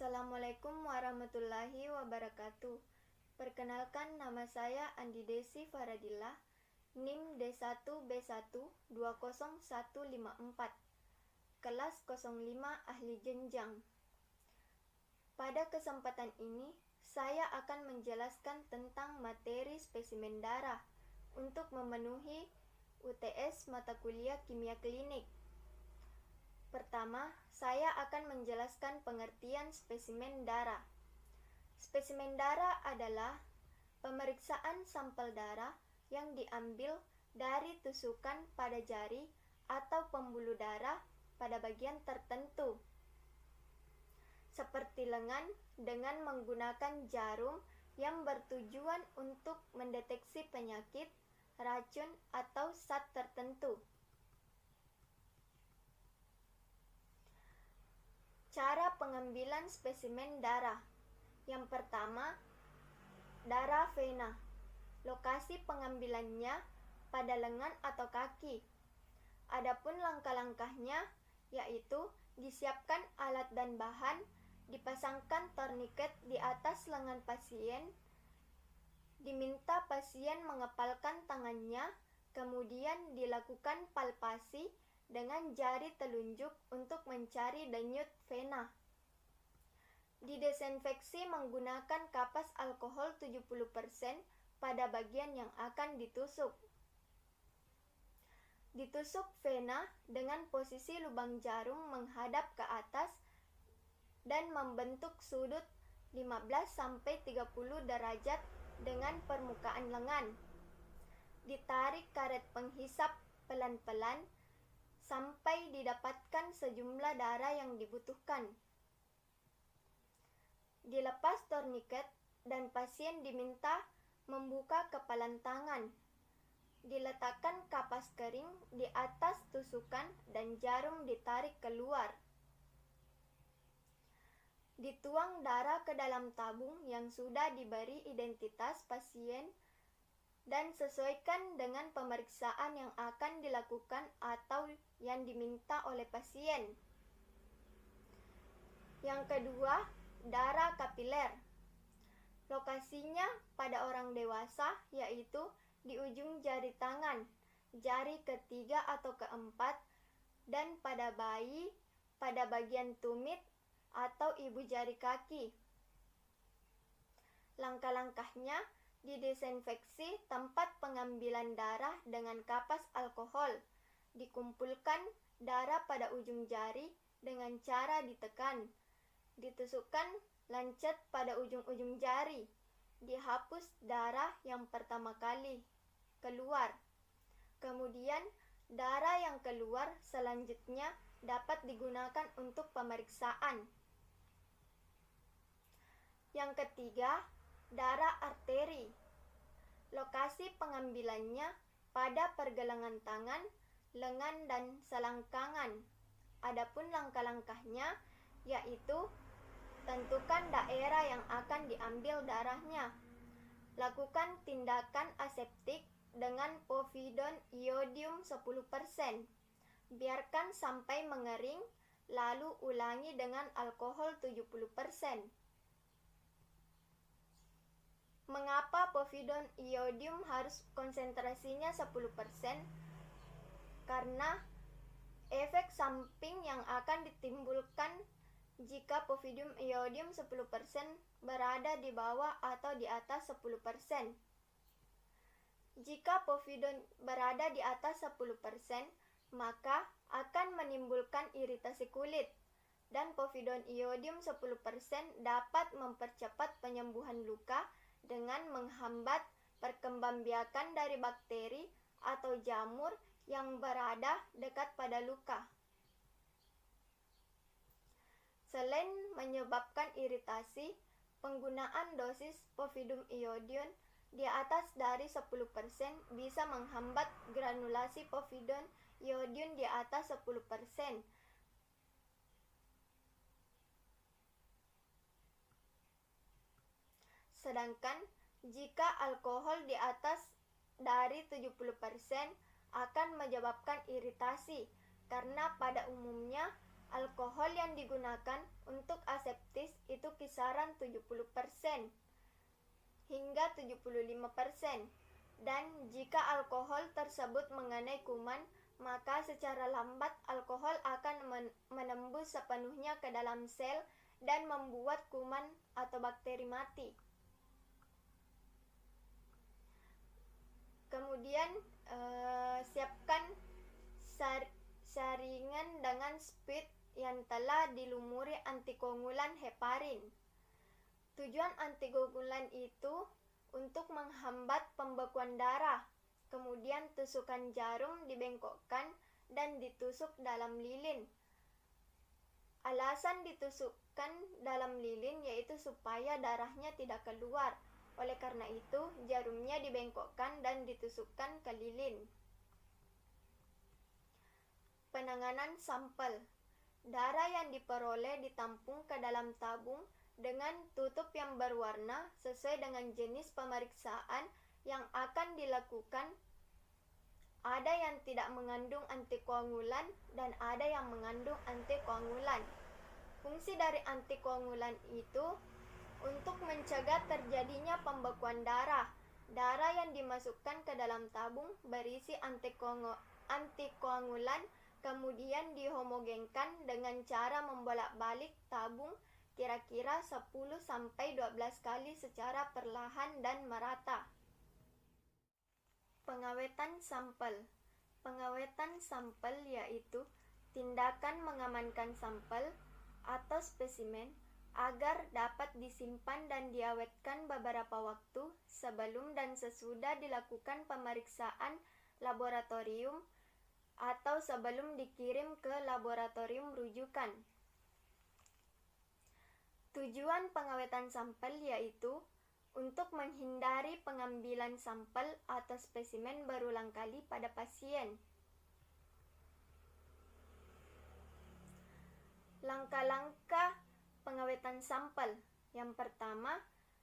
Assalamualaikum warahmatullahi wabarakatuh. Perkenalkan, nama saya Andi Desi Faradillah, NIM D1B1 20154, kelas 05 ahli jenjang. Pada kesempatan ini, saya akan menjelaskan tentang materi spesimen darah untuk memenuhi UTS mata kuliah kimia klinik. Pertama, saya akan menjelaskan pengertian spesimen darah. Spesimen darah adalah pemeriksaan sampel darah yang diambil dari tusukan pada jari atau pembuluh darah pada bagian tertentu, seperti lengan, dengan menggunakan jarum yang bertujuan untuk mendeteksi penyakit, racun, atau zat tertentu. Cara pengambilan spesimen darah. Yang pertama, darah vena. Lokasi pengambilannya pada lengan atau kaki. Adapun langkah-langkahnya yaitu disiapkan alat dan bahan, dipasangkan torniket di atas lengan pasien, diminta pasien mengepalkan tangannya, kemudian dilakukan palpasi dengan jari telunjuk untuk mencari denyut vena. Didesinfeksi menggunakan kapas alkohol 70% pada bagian yang akan ditusuk. Ditusuk vena dengan posisi lubang jarum menghadap ke atas dan membentuk sudut 15-30 derajat dengan permukaan lengan. Ditarik karet penghisap pelan-pelan sampai didapatkan sejumlah darah yang dibutuhkan. Dilepas torniket dan pasien diminta membuka kepalan tangan. Diletakkan kapas kering di atas tusukan dan jarum ditarik keluar. Dituang darah ke dalam tabung yang sudah diberi identitas pasien dan sesuaikan dengan pemeriksaan yang akan dilakukan atau yang diminta oleh pasien. Yang kedua, darah kapiler. Lokasinya pada orang dewasa yaitu di ujung jari tangan, jari ketiga atau keempat, dan pada bayi pada bagian tumit atau ibu jari kaki. Langkah-langkahnya: didesinfeksi tempat pengambilan darah dengan kapas alkohol. Dikumpulkan darah pada ujung jari dengan cara ditekan. Ditusukkan lancet pada ujung-ujung jari. Dihapus darah yang pertama kali keluar. Kemudian darah yang keluar selanjutnya dapat digunakan untuk pemeriksaan. Yang ketiga, darah arteri. Lokasi pengambilannya pada pergelangan tangan, lengan, dan selangkangan. Adapun langkah-langkahnya yaitu tentukan daerah yang akan diambil darahnya. Lakukan tindakan aseptik dengan povidon iodium 10%. Biarkan sampai mengering, lalu ulangi dengan alkohol 70%. Mengapa povidon iodium harus konsentrasinya 10%? Karena efek samping yang akan ditimbulkan jika povidon iodium 10% berada di bawah atau di atas 10%. Jika povidon berada di atas 10%, maka akan menimbulkan iritasi kulit, dan povidon iodium 10% dapat mempercepat penyembuhan luka dengan menghambat perkembangbiakan dari bakteri atau jamur yang berada dekat pada luka. Selain menyebabkan iritasi, penggunaan dosis povidum iodium di atas dari 10% bisa menghambat granulasi povidon iodium di atas 10%. Sedangkan jika alkohol di atas dari 70% akan menyebabkan iritasi, karena pada umumnya Alkohol yang digunakan untuk aseptis itu kisaran 70% hingga 75%. Dan jika alkohol tersebut mengenai kuman, maka secara lambat alkohol akan menembus sepenuhnya ke dalam sel dan membuat kuman atau bakteri mati. Kemudian siapkan saringan dengan spid yang telah dilumuri antikoagulan heparin. Tujuan antikoagulan itu untuk menghambat pembekuan darah. Kemudian tusukan jarum dibengkokkan dan ditusuk dalam lilin. Alasan ditusukkan dalam lilin yaitu supaya darahnya tidak keluar. Oleh karena itu, jarumnya dibengkokkan dan ditusukkan ke lilin. Penanganan sampel. Darah yang diperoleh ditampung ke dalam tabung dengan tutup yang berwarna sesuai dengan jenis pemeriksaan yang akan dilakukan. Ada yang tidak mengandung antikoagulan dan ada yang mengandung antikoagulan. Fungsi dari antikoagulan itu untuk mencegah terjadinya pembekuan darah. Darah yang dimasukkan ke dalam tabung berisi antikoagulan kemudian dihomogenkan dengan cara membolak-balik tabung kira-kira 10-12 kali secara perlahan dan merata. Pengawetan sampel. Pengawetan sampel yaitu tindakan mengamankan sampel atau spesimen agar dapat disimpan dan diawetkan beberapa waktu sebelum dan sesudah dilakukan pemeriksaan laboratorium atau sebelum dikirim ke laboratorium rujukan. Tujuan pengawetan sampel yaitu untuk menghindari pengambilan sampel atau spesimen berulang kali pada pasien. Langkah-langkah pengawetan sampel. Yang pertama,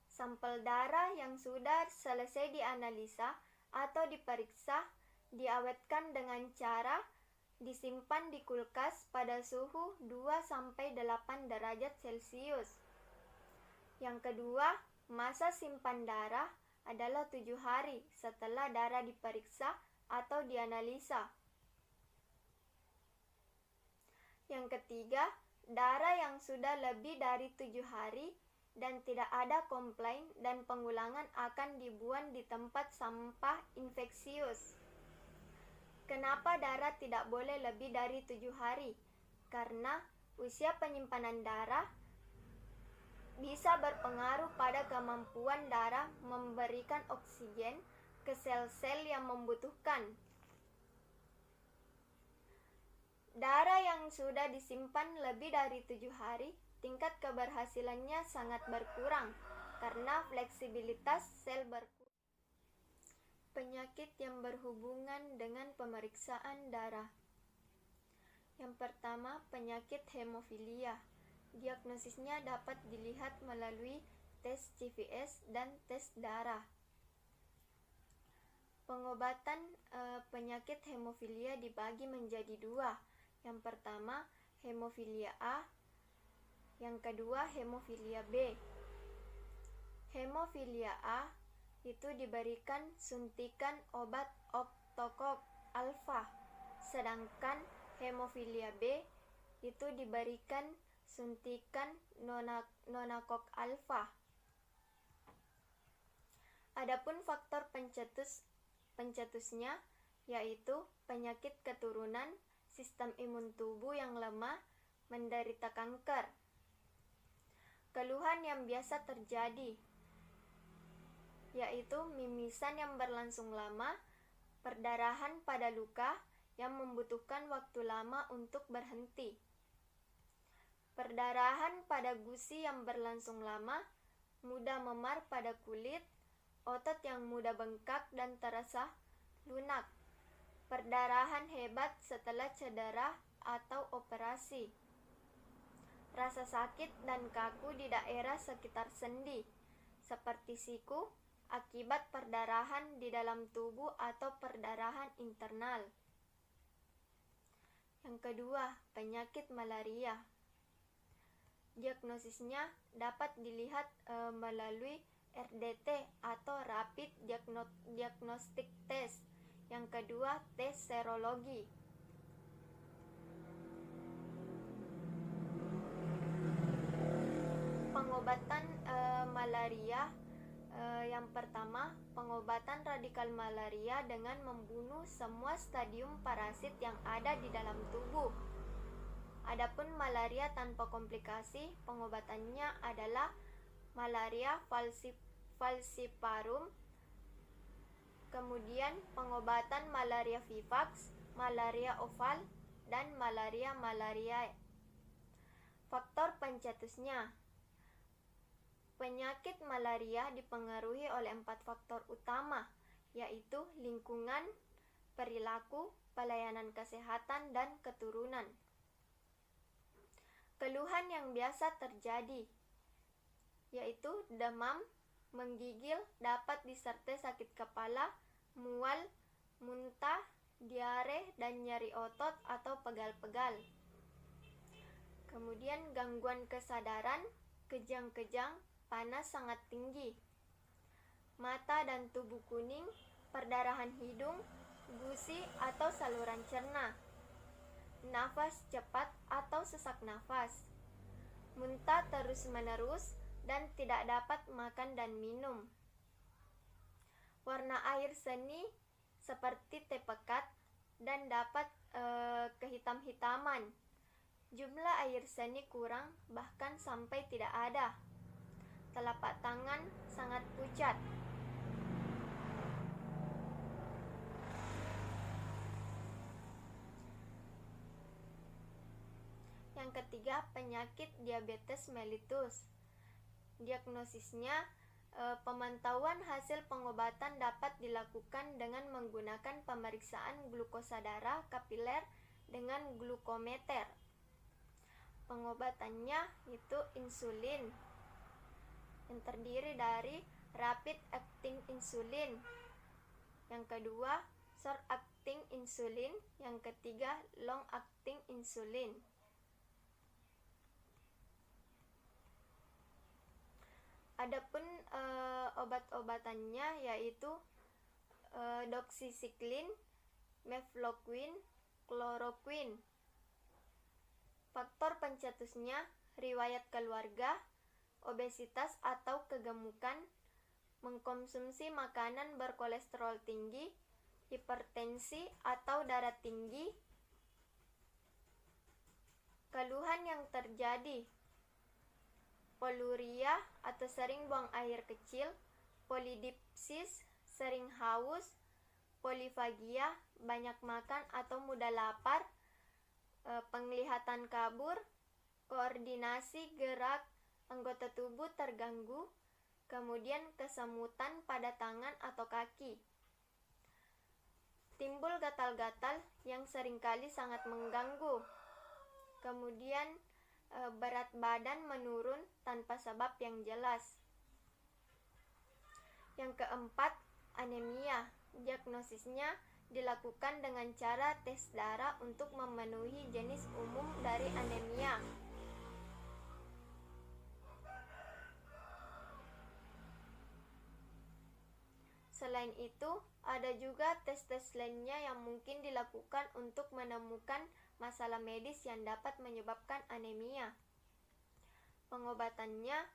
sampel darah yang sudah selesai dianalisa atau diperiksa diawetkan dengan cara disimpan di kulkas pada suhu 2-8 derajat Celcius. Yang kedua, masa simpan darah adalah 7 hari setelah darah diperiksa atau dianalisa. Yang ketiga, darah yang sudah lebih dari 7 hari dan tidak ada komplain dan pengulangan akan dibuang di tempat sampah infeksius. Kenapa darah tidak boleh lebih dari 7 hari? Karena usia penyimpanan darah bisa berpengaruh pada kemampuan darah memberikan oksigen ke sel-sel yang membutuhkan. Darah yang sudah disimpan lebih dari 7 hari, tingkat keberhasilannya sangat berkurang karena fleksibilitas sel berkurang. Penyakit yang berhubungan dengan pemeriksaan darah. Yang pertama, penyakit hemofilia. Diagnosisnya dapat dilihat melalui tes CVS dan tes darah. Pengobatan penyakit hemofilia dibagi menjadi 2. Yang pertama, hemofilia A. Yang kedua, hemofilia B. Hemofilia A itu diberikan suntikan obat Octocok alfa, sedangkan hemofilia B itu diberikan suntikan nonakok alfa. Adapun faktor pencetusnya yaitu penyakit keturunan, sistem imun tubuh yang lemah, menderita kanker. Keluhan yang biasa terjadi yaitu mimisan yang berlangsung lama, perdarahan pada luka yang membutuhkan waktu lama untuk berhenti, perdarahan pada gusi yang berlangsung lama, mudah memar pada kulit, otot yang mudah bengkak dan terasa lunak, perdarahan hebat setelah cedera atau operasi, rasa sakit dan kaku di daerah sekitar sendi, seperti siku, akibat perdarahan di dalam tubuh atau perdarahan internal. Yang kedua, penyakit malaria. Diagnosisnya dapat dilihat melalui RDT atau Rapid Diagnostic Test. Yang kedua, tes serologi. Pengobatan malaria. Yang pertama, pengobatan radikal malaria dengan membunuh semua stadium parasit yang ada di dalam tubuh. Adapun malaria tanpa komplikasi, pengobatannya adalah malaria falciparum, kemudian pengobatan malaria vivax, malaria oval, dan malaria malariae. Faktor pencetusnya. Penyakit malaria dipengaruhi oleh 4 faktor utama, yaitu lingkungan, perilaku, pelayanan kesehatan, dan keturunan. Keluhan yang biasa terjadi yaitu demam, menggigil, dapat disertai sakit kepala, mual, muntah, diare, dan nyeri otot atau pegal-pegal. Kemudian gangguan kesadaran, kejang-kejang, panas sangat tinggi, mata dan tubuh kuning, perdarahan hidung, gusi atau saluran cerna, nafas cepat atau sesak nafas, muntah terus-menerus, dan tidak dapat makan dan minum. Warna air seni seperti teh pekat dan dapat kehitam-hitaman. Jumlah air seni kurang, bahkan sampai tidak ada. Telapak tangan sangat pucat. Yang ketiga, penyakit diabetes mellitus. Diagnosisnya, pemantauan hasil pengobatan dapat dilakukan dengan menggunakan pemeriksaan glukosa darah kapiler dengan glukometer. Pengobatannya itu insulin yang terdiri dari rapid acting insulin. Yang kedua, short acting insulin. Yang ketiga, long acting insulin. Adapun obat-obatannya yaitu doxycycline, mefloquine, chloroquine. Faktor pencetusnya riwayat keluarga, obesitas atau kegemukan, mengkonsumsi makanan berkolesterol tinggi, hipertensi atau darah tinggi. Keluhan yang terjadi: poluria atau sering buang air kecil, polidipsis, sering haus, polifagia, banyak makan atau mudah lapar, penglihatan kabur, koordinasi gerak anggota tubuh terganggu, kemudian kesemutan pada tangan atau kaki. Timbul gatal-gatal yang seringkali sangat mengganggu. Kemudian berat badan menurun tanpa sebab yang jelas. Yang keempat, anemia. Diagnosisnya dilakukan dengan cara tes darah untuk memenuhi jenis umum dari anemia. Selain itu, ada juga tes-tes lainnya yang mungkin dilakukan untuk menemukan masalah medis yang dapat menyebabkan anemia. Pengobatannya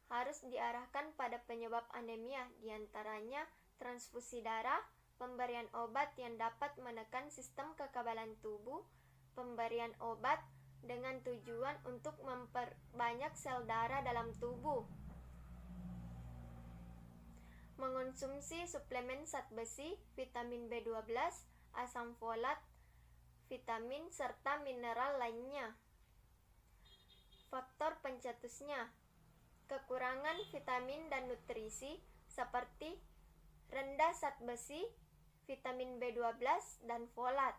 harus diarahkan pada penyebab anemia, diantaranya transfusi darah, pemberian obat yang dapat menekan sistem kekebalan tubuh, pemberian obat dengan tujuan untuk memperbanyak sel darah dalam tubuh, mengonsumsi suplemen zat besi, vitamin B12, asam folat, vitamin, serta mineral lainnya. Faktor pencetusnya: kekurangan vitamin dan nutrisi seperti rendah zat besi, vitamin B12, dan folat,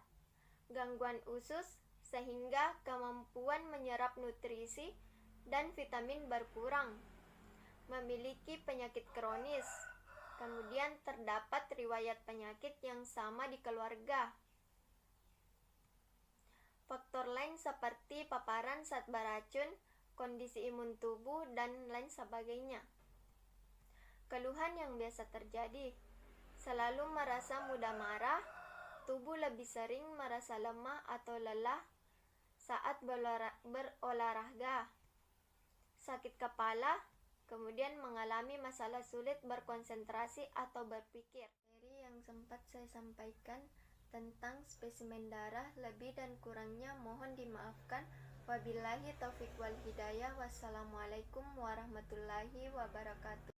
gangguan usus sehingga kemampuan menyerap nutrisi dan vitamin berkurang, memiliki penyakit kronis, kemudian terdapat riwayat penyakit yang sama di keluarga. Faktor lain seperti paparan zat beracun, kondisi imun tubuh, dan lain sebagainya. Keluhan yang biasa terjadi: selalu merasa mudah marah, tubuh lebih sering merasa lemah atau lelah saat berolahraga, sakit kepala, kemudian mengalami masalah sulit berkonsentrasi atau berpikir. Dari yang sempat saya sampaikan tentang spesimen darah, lebih dan kurangnya mohon dimaafkan. Wabillahi taufiq wal hidayah. Wassalamualaikum warahmatullahi wabarakatuh.